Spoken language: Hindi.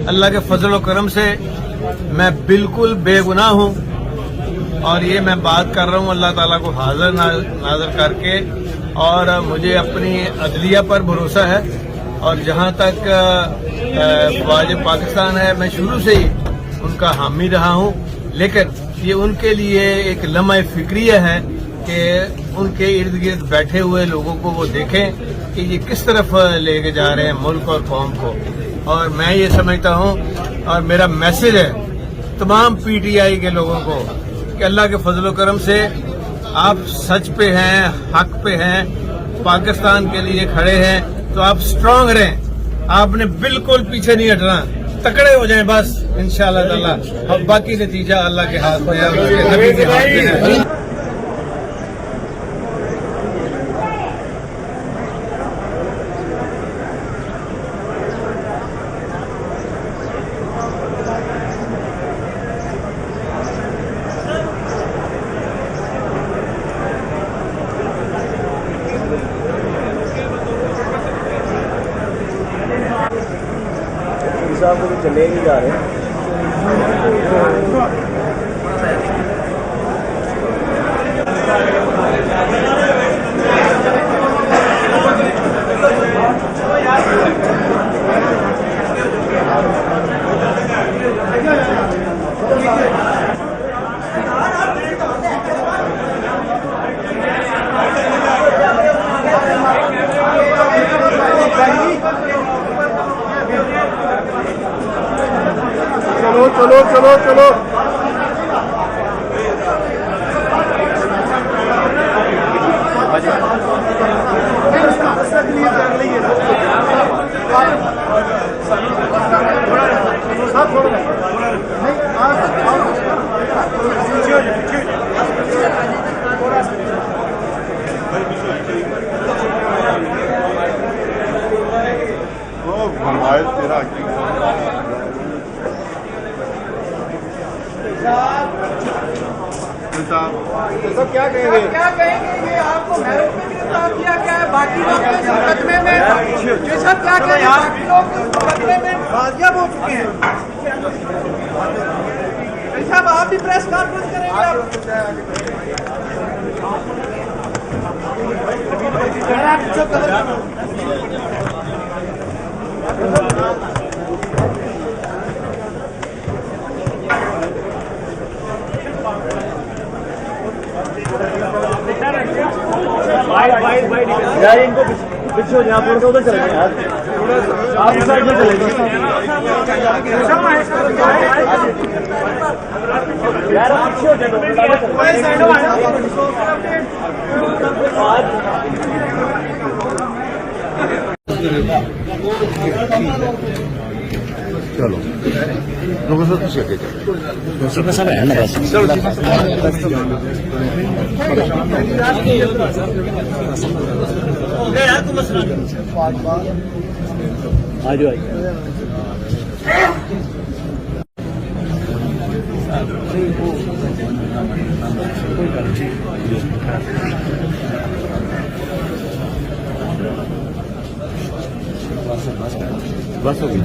अल्लाह के फजल करम से मैं बिल्कुल बेगुनाह हूँ और ये मैं बात कर रहा हूँ अल्लाह ताला को हाजिर नाज़र करके। और मुझे अपनी अदलिया पर भरोसा है और जहाँ तक वाजिब पाकिस्तान है मैं शुरू से ही उनका हामी रहा हूँ, लेकिन ये उनके लिए एक लम्हा फिक्रिया है कि उनके इर्द गिर्द बैठे हुए लोगों को वो देखें कि ये किस तरफ लेके जा रहे हैं मुल्क और कौम को। और मैं ये समझता हूँ और मेरा मैसेज है तमाम पीटीआई के लोगों को कि अल्लाह के फजल करम से आप सच पे हैं, हक पे हैं, पाकिस्तान के लिए खड़े हैं, तो आप स्ट्रांग रहें। आपने बिल्कुल पीछे नहीं हटना, तकड़े हो जाएं बस इंशाअल्लाह ताला। अब बाकी नतीजा अल्लाह के हाथ में है, उसके नबी के हाथ में है। साहब को चले नहीं जा रहे। चलो चलो चलो चलो तो क्या कहेंगे ये आपको मैरिज में गिरफ्तार किया गया है, बाकी लोग इस मुकदमे में ये सब क्या कहेंगे, बाकी लोग इस मुकदमे में बाजियाब हो चुके हैं। साहब आप भी प्रेस कॉन्फ्रेंस यार इनको पीछे हो जाए, आप लोग उधर चले जाए यार, आप इस साइड में चले जाए यार, आप पीछे हो जाए। चलो प्रोफेसर कुछ प्रोफेसर है ना बस आ जाओ बस हो गई।